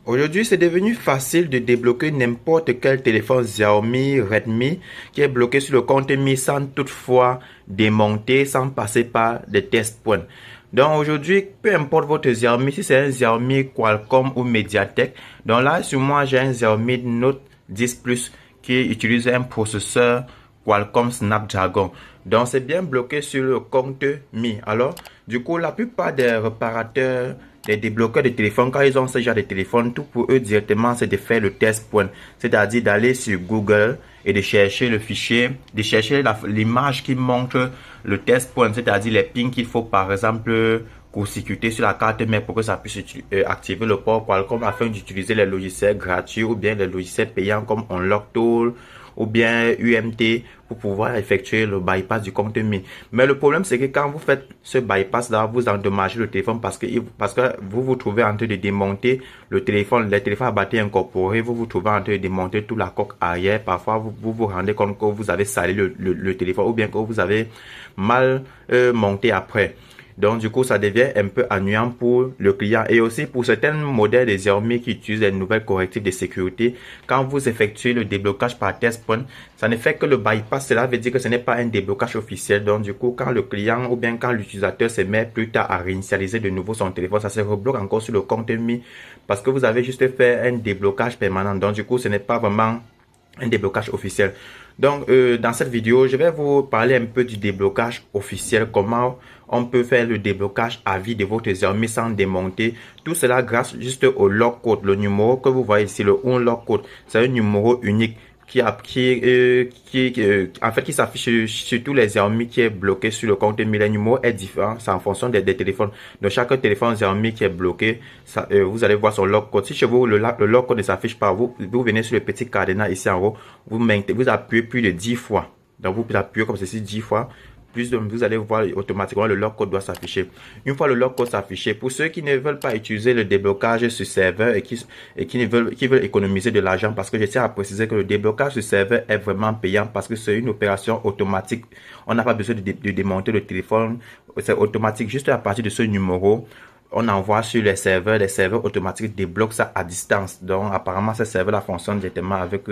Aujourd'hui, c'est devenu facile de débloquer n'importe quel téléphone Xiaomi, Redmi qui est bloqué sur le compte Mi sans toutefois démonter, sans passer par des test points. Donc aujourd'hui, peu importe votre Xiaomi, si c'est un Xiaomi Qualcomm ou MediaTek, donc là sur moi j'ai un Xiaomi Note 10 Plus qui utilise un processeur Qualcomm Snapdragon. Donc c'est bien bloqué sur le compte Mi. Alors, du coup, la plupart des réparateurs, des débloqueurs de téléphone, quand ils ont ce genre de téléphone, tout pour eux directement, c'est de faire le test point. C'est-à-dire d'aller sur Google et de chercher le fichier, de chercher l'image qui montre le test point, c'est-à-dire les pins qu'il faut, par exemple, court-circuiter sur la carte mère pour que ça puisse activer le port Qualcomm afin d'utiliser les logiciels gratuits ou bien les logiciels payants comme Unlock Tool ou bien UMT pour pouvoir effectuer le bypass du compte Mi. Mais le problème, c'est que quand vous faites ce bypass-là, vous endommagez le téléphone parce que vous vous trouvez en train de démonter le téléphone à batterie incorporée, vous vous trouvez en train de démonter toute la coque arrière. Parfois, vous vous rendez compte que vous avez salé le téléphone ou bien que vous avez mal monté après. Donc, du coup, ça devient un peu ennuyant pour le client. Et aussi pour certains modèles de Xiaomi qui utilisent les nouvelles correctives de sécurité, quand vous effectuez le déblocage par test point, ça ne fait que le bypass. Cela veut dire que ce n'est pas un déblocage officiel. Donc, du coup, quand le client ou bien quand l'utilisateur se met plus tard à réinitialiser de nouveau son téléphone, ça se rebloque encore sur le compte Mi parce que vous avez juste fait un déblocage permanent. Donc, du coup, ce n'est pas vraiment un déblocage officiel. Donc, dans cette vidéo, je vais vous parler un peu du déblocage officiel, comment on peut faire le déblocage à vie de votre Xiaomi sans démonter. Tout cela grâce juste au lock code, le numéro que vous voyez ici, le unlock code. C'est un numéro unique en fait, qui s'affiche sur tous les Xiaomi qui est bloqué sur le compte Mi. Le numéro est différent, c'est en fonction des téléphones. Donc, chaque téléphone Xiaomi qui est bloqué, ça, vous allez voir son lock code. Si chez vous, le lock code ne s'affiche pas, vous venez sur le petit cadenas ici en haut, vous appuyez plus de 10 fois. Donc, vous appuyez comme ceci 10 fois. Vous allez voir automatiquement le lock code doit s'afficher. Une fois le lock code s'affiché, pour ceux qui ne veulent pas utiliser le déblocage sur serveur et qui veulent économiser de l'argent, parce que je tiens à préciser que le déblocage sur serveur est vraiment payant parce que c'est une opération automatique. On n'a pas besoin de démonter le téléphone. C'est automatique juste à partir de ce numéro. On envoie sur les serveurs automatiques débloquent ça à distance. Donc, apparemment, ces serveurs-là fonctionnent directement avec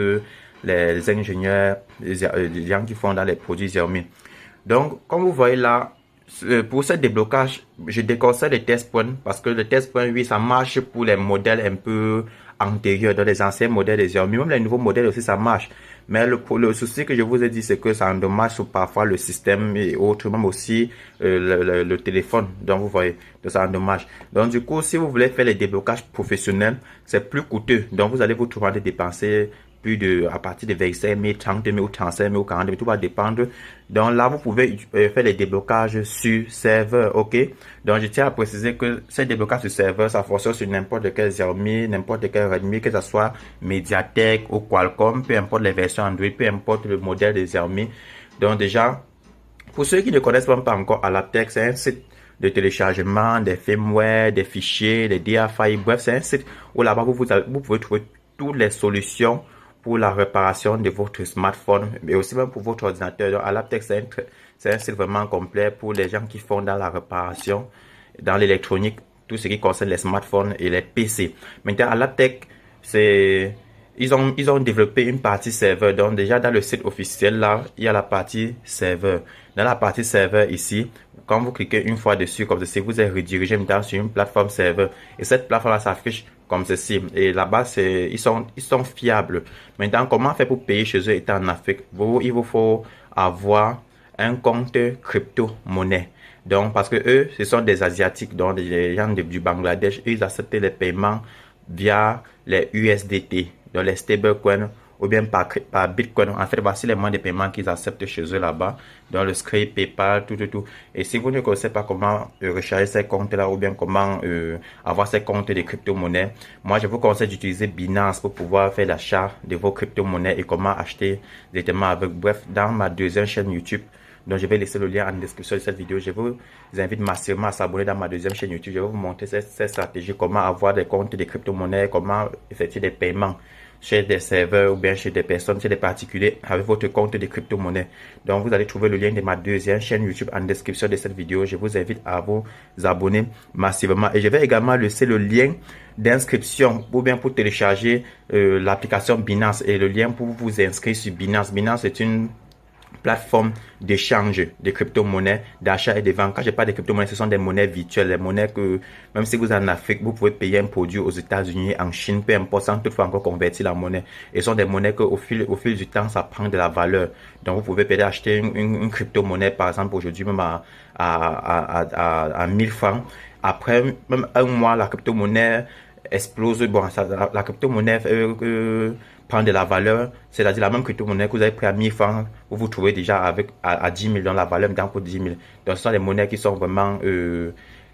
les ingénieurs, les gens qui font dans les produits Xiaomi. Donc, comme vous voyez là, pour ce déblocage, je déconseille les test points parce que le test point, oui, ça marche pour les modèles un peu antérieurs, dans les anciens modèles des Xiaomi. Même les nouveaux modèles aussi, ça marche. Mais le souci que je vous ai dit, c'est que ça endommage parfois le système et autres, même aussi le téléphone. Donc, vous voyez, donc ça endommage. Donc, du coup, si vous voulez faire les déblocages professionnels, c'est plus coûteux. Donc, vous allez vous trouver à dépenser à partir de 25 000, 30 000 ou 35 000 ou 40 000, tout va dépendre. Donc là, vous pouvez faire les déblocages sur serveur, ok? Donc je tiens à préciser que ces déblocages sur serveur, ça fonctionne sur n'importe quel Xiaomi, n'importe quel Redmi, que ce soit MediaTek ou Qualcomm, peu importe les versions Android, peu importe le modèle de Xiaomi. Donc déjà, pour ceux qui ne connaissent pas encore Alaptec, c'est un site de téléchargement des firmware, des fichiers, des DFI, bref, c'est un site où là-bas vous pouvez trouver toutes les solutions pour la réparation de votre smartphone, mais aussi même pour votre ordinateur. Donc, Alaptec, c'est un site vraiment complet pour les gens qui font dans la réparation, dans l'électronique, tout ce qui concerne les smartphones et les PC. Maintenant, Alaptec, ils ont développé une partie serveur. Donc, déjà, dans le site officiel, là, il y a la partie serveur. Dans la partie serveur ici, quand vous cliquez une fois dessus, comme ceci, vous êtes redirigé maintenant sur une plateforme serveur. Et cette plateforme-là s'affiche comme ceci. Et là-bas, ils sont fiables. Maintenant, comment faire pour payer chez eux étant en Afrique? Il vous faut avoir un compte crypto-monnaie. Donc, parce que eux, ce sont des Asiatiques, donc des gens du Bangladesh, ils acceptent les paiements via les USDT, donc les stablecoins, ou bien par Bitcoin. En fait, voici les moyens de paiement qu'ils acceptent chez eux là-bas, dans le Stripe, PayPal, tout. Et si vous ne connaissez pas comment recharger ces comptes-là, ou bien comment avoir ces comptes de crypto-monnaies, moi, je vous conseille d'utiliser Binance pour pouvoir faire l'achat de vos crypto-monnaies et comment acheter directement avec. Bref, dans ma deuxième chaîne YouTube, donc, je vais laisser le lien en description de cette vidéo. Je vous invite massivement à s'abonner dans ma deuxième chaîne YouTube. Je vais vous montrer cette stratégie, comment avoir des comptes de crypto-monnaies, comment effectuer des paiements. chez des serveurs ou bien chez des personnes, chez des particuliers avec votre compte de crypto-monnaie. Donc, vous allez trouver le lien de ma deuxième chaîne YouTube en description de cette vidéo. Je vous invite à vous abonner massivement. Et je vais également laisser le lien d'inscription ou bien pour télécharger l'application Binance et le lien pour vous inscrire sur Binance. Binance est une plateforme d'échange de crypto-monnaies, d'achat et de vente. Quand je parle de crypto-monnaies, ce sont des monnaies virtuelles, des monnaies que, même si vous êtes en Afrique, vous pouvez payer un produit aux États-Unis, en Chine, peu importe, sans toutefois encore convertir la monnaie. Et ce sont des monnaies que, au fil du temps, ça prend de la valeur. Donc, vous pouvez peut-être acheter une crypto-monnaie, par exemple, aujourd'hui, même à 1000 francs. Après, même un mois, la crypto-monnaie explose. Bon, la crypto-monnaie prend de la valeur, c'est-à-dire la même crypto-monnaie que vous avez pris à 1000 francs, vous vous trouvez déjà avec à 10 000 dans la valeur d'un coup 10 000. Donc, ce sont des monnaies qui sont vraiment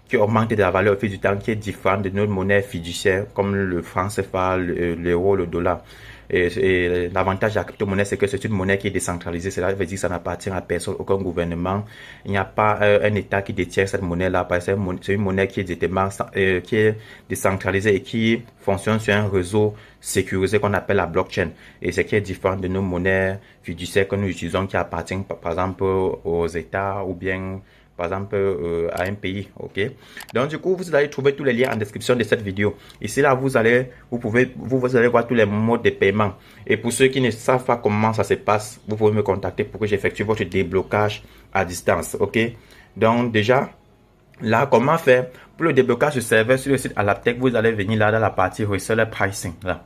qui augmentent de la valeur au fil du temps, qui est différente de nos monnaies fiduciaires comme le franc CFA, l'euro, le dollar. Et l'avantage de la crypto-monnaie, c'est que c'est une monnaie qui est décentralisée. Cela veut dire que ça n'appartient à personne, aucun gouvernement. Il n'y a pas un État qui détient cette monnaie-là. C'est une monnaie qui est décentralisée et qui fonctionne sur un réseau sécurisé qu'on appelle la blockchain. Et c'est qui est différent de nos monnaies fiduciaires que nous utilisons qui appartiennent par exemple aux États ou bien par exemple à un pays. Ok, donc du coup vous allez trouver tous les liens en description de cette vidéo. Ici là vous allez voir tous les modes de paiement, et pour ceux qui ne savent pas comment ça se passe, vous pouvez me contacter pour que j'effectue votre déblocage à distance. Ok, donc déjà là, comment faire pour le déblocage du serveur sur le site Alaptec? Vous allez venir là dans la partie Reseller Pricing là.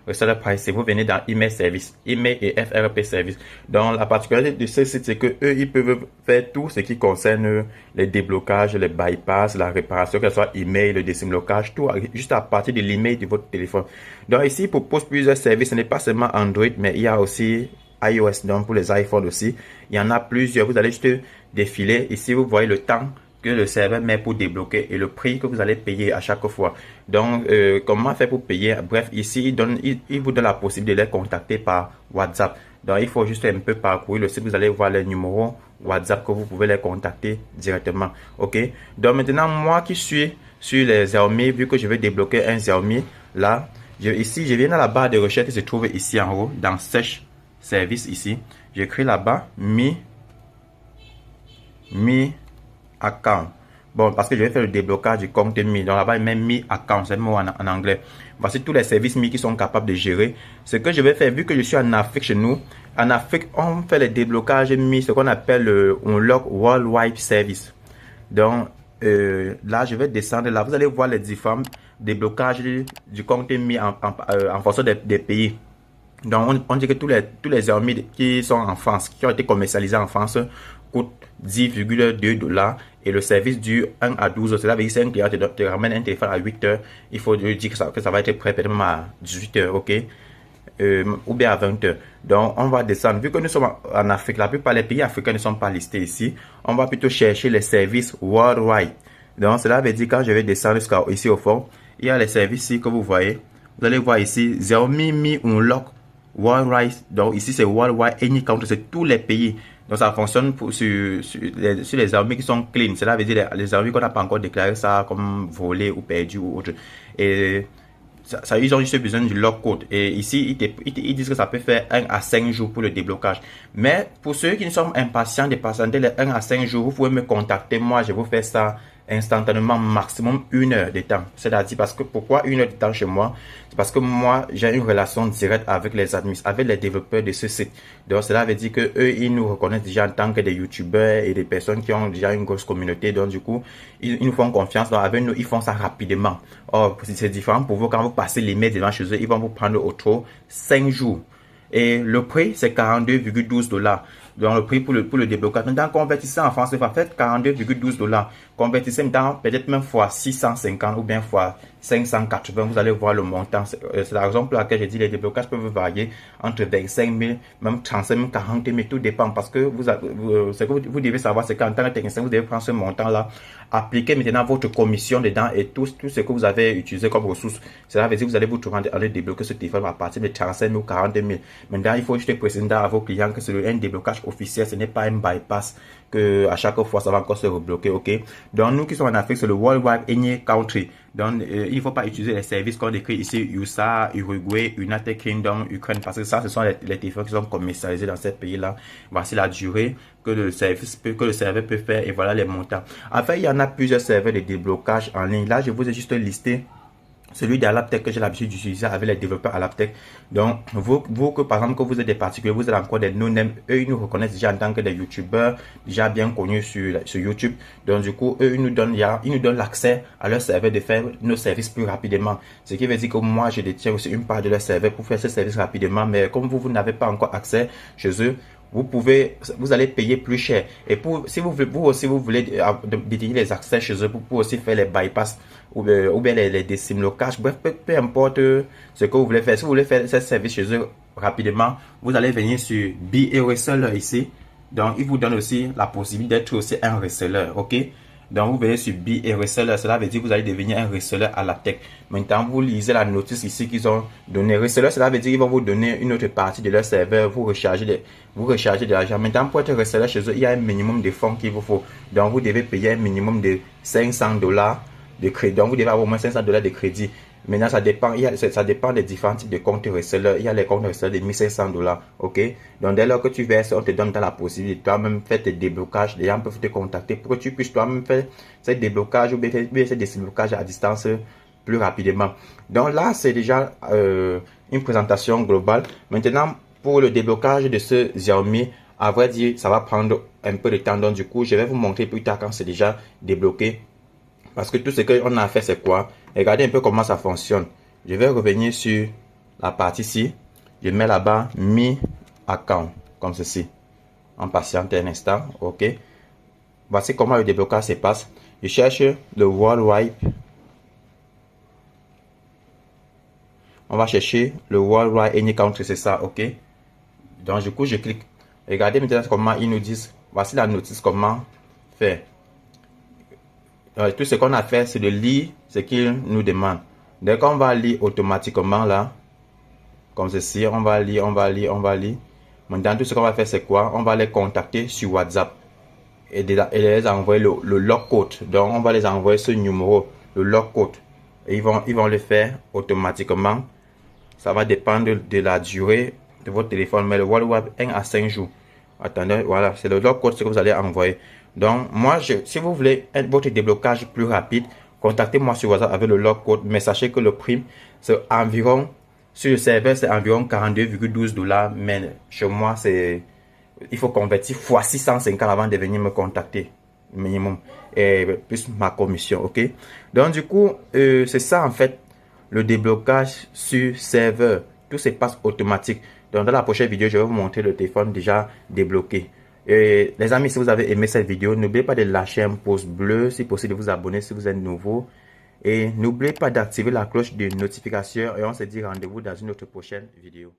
Reseller Pricing, vous venez dans Email Service, Email et FRP Service. Donc, la particularité de ce site, c'est que eux, ils peuvent faire tout ce qui concerne les déblocages, les bypass, la réparation, que ce soit email, le décimlocage, tout juste à partir de l'email de votre téléphone. Donc, ici, ils proposent plusieurs services. Ce n'est pas seulement Android, mais il y a aussi iOS, donc pour les iPhones aussi. Il y en a plusieurs. Vous allez juste défiler. Ici, vous voyez le temps que le serveur met pour débloquer et le prix que vous allez payer à chaque fois. Donc, comment faire pour payer? Bref, ici, il vous donne la possibilité de les contacter par WhatsApp. Donc, il faut juste un peu parcourir le site. Vous allez voir les numéros WhatsApp que vous pouvez les contacter directement. OK? Donc, maintenant, moi qui suis sur les Xiaomi, vu que je vais débloquer un Xiaomi, là, ici, je viens dans la barre de recherche qui se trouve ici en haut, dans Search Service ici. J'écris là-bas, Mi account. Bon, parce que je vais faire le déblocage du compte Mi. Donc là-bas, il met Mi account, c'est le mot en anglais. Voici tous les services Mi qui sont capables de gérer. Ce que je vais faire, vu que je suis en Afrique chez nous, en Afrique, on fait les déblocages Mi, ce qu'on appelle le Unlock Worldwide Service. Donc là, je vais descendre là. Vous allez voir les différents déblocages du compte Mi en fonction des pays. Donc, on dit que tous les Xiaomi qui sont en France, qui ont été commercialisés en France, coûtent 10,2 $, et le service dure 1 à 12 heures. Cela veut dire que si un client te ramène un téléphone à 8 heures, il faut lui dire que ça va être prêt peut-être même à 18 heures, ok? Ou bien à 20 heures. Donc, on va descendre. Vu que nous sommes en Afrique, la plupart des pays africains ne sont pas listés ici. On va plutôt chercher les services worldwide. Donc, cela veut dire que quand je vais descendre jusqu'à ici au fond, il y a les services ici que vous voyez. Vous allez voir ici, Xiaomi Mi Unlock Worldwide. Donc, ici, c'est Worldwide Any Country, c'est tous les pays. Donc, ça fonctionne sur les Xiaomi qui sont clean. Cela veut dire les Xiaomi qu'on n'a pas encore déclaré ça comme volé ou perdu ou autre. Et ça, ils ont juste besoin du log code. Et ici, ils disent que ça peut faire 1 à 5 jours pour le déblocage. Mais pour ceux qui sont impatients de patienter les 1 à 5 jours, vous pouvez me contacter. Moi, je vous fais ça instantanément, maximum 1 heure de temps. C'est-à-dire parce que pourquoi 1 heure de temps chez moi? C'est parce que moi, j'ai une relation directe avec les admins, avec les développeurs de ce site. Donc, cela veut dire que eux, ils nous reconnaissent déjà en tant que des youtubeurs et des personnes qui ont déjà une grosse communauté. Donc, du coup, ils nous font confiance. Donc, avec nous, ils font ça rapidement. Or, c'est différent pour vous. Quand vous passez l'email devant chez eux, ils vont vous prendre au trop 5 jours. Et le prix, c'est 42,12 $. Donc, le prix pour le déblocage. Maintenant, convertissez en France, ça fait 42,12 $. Convertissez maintenant, peut-être même fois 650 ou bien fois 580. Vous allez voir le montant. C'est la raison pour laquelle j'ai dit les déblocages peuvent varier entre 25 000, même 35 000, 40 000. Tout dépend parce que ce que vous devez savoir, c'est qu'en tant que technicien, vous devez prendre ce montant-là, appliquer maintenant votre commission dedans et tout ce que vous avez utilisé comme ressources. Cela veut dire que vous allez vous trouver en débloquer ce téléphone à partir de 35 000 ou 40 000. Maintenant, il faut juste préciser à vos clients que c'est un déblocage officiel, ce n'est pas un bypass que à chaque fois ça va encore se rebloquer, ok. Donc nous qui sommes en Afrique, c'est le Worldwide Any Country. Donc il ne faut pas utiliser les services qu'on décrit ici, USA, Uruguay, United Kingdom, Ukraine, parce que ça ce sont les téléphones qui sont commercialisés dans ces pays-là. Voici la durée que le serveur peut faire et voilà les montants. En fait, il y en a plusieurs serveurs de déblocage en ligne. Là, je vous ai juste listé celui d'Alaptec que j'ai l'habitude d'utiliser avec les développeurs Alaptec. Donc, vous que par exemple, que vous êtes des particuliers, vous êtes encore des no-name, eux, ils nous reconnaissent déjà en tant que des youtubeurs, déjà bien connus sur YouTube. Donc, du coup, eux, ils nous donnent l'accès à leur serveur de faire nos services plus rapidement. Ce qui veut dire que moi, je détiens aussi une part de leur serveur pour faire ce service rapidement. Mais comme vous n'avez pas encore accès chez eux, vous allez payer plus cher. Et si vous voulez détenir les accès chez eux pour aussi faire les bypass ou bien les décimlocages, bref, peu importe ce que vous voulez faire. Si vous voulez faire ce service chez eux rapidement, vous allez venir sur Be a Reseller ici. Donc, il vous donne aussi la possibilité d'être aussi un reseller, ok? Donc, vous venez sur Be a Reseller, cela veut dire que vous allez devenir un reseller à la tech. Maintenant, vous lisez la notice ici qu'ils ont donné. Reseller, cela veut dire qu'ils vont vous donner une autre partie de leur serveur, vous rechargez de l'argent. Maintenant, pour être reseller chez eux, il y a un minimum de fonds qu'il vous faut. Donc, vous devez payer un minimum de $500 de crédit. Donc, vous devez avoir au moins $500 de crédit. Maintenant, ça dépend des différents types de comptes resellers. Il y a les comptes resellers de $1,500, ok? Donc, dès lors que tu verses, on te donne la possibilité de toi-même faire tes déblocages. Les gens peuvent te contacter pour que tu puisses toi-même faire ces déblocages ou bien ces déblocages à distance plus rapidement. Donc là, c'est déjà une présentation globale. Maintenant, pour le déblocage de ce Xiaomi, à vrai dire, ça va prendre un peu de temps. Donc, du coup, je vais vous montrer plus tard quand c'est déjà débloqué. Parce que tout ce qu'on a à faire, c'est quoi? Regardez un peu comment ça fonctionne. Je vais revenir sur la partie ici. Je mets là-bas Mi Account, comme ceci. En patiente un instant, ok. Voici comment le déblocage se passe. Je cherche le Worldwide. On va chercher le Worldwide Any Country, c'est ça, ok. Donc, du coup, je clique. Regardez maintenant comment ils nous disent. Voici la notice, comment faire. Tout ce qu'on a fait, c'est de lire ce qu'il nous demande. Dès qu'on va lire automatiquement là, comme ceci, on va lire. Maintenant, tout ce qu'on va faire, c'est quoi? On va les contacter sur WhatsApp et les envoyer le log code. Donc, on va les envoyer ce numéro, le log code. Et ils vont le faire automatiquement. Ça va dépendre de la durée de votre téléphone, mais le Worldwide 1 à 5 jours. Attendez, voilà, c'est le log code que vous allez envoyer. Donc, moi, si vous voulez votre déblocage plus rapide, contactez-moi sur WhatsApp avec le log code. Mais sachez que le prix, c'est environ, sur le serveur, c'est environ $42,12. Mais chez moi, il faut convertir fois 650 avant de venir me contacter. Minimum. Et plus ma commission, ok? Donc, du coup, c'est ça, en fait, le déblocage sur serveur. Tout se passe automatique. Donc, dans la prochaine vidéo, je vais vous montrer le téléphone déjà débloqué. Et les amis, si vous avez aimé cette vidéo, n'oubliez pas de lâcher un pouce bleu, si possible de vous abonner si vous êtes nouveau. Et n'oubliez pas d'activer la cloche de notification et on se dit rendez-vous dans une autre prochaine vidéo.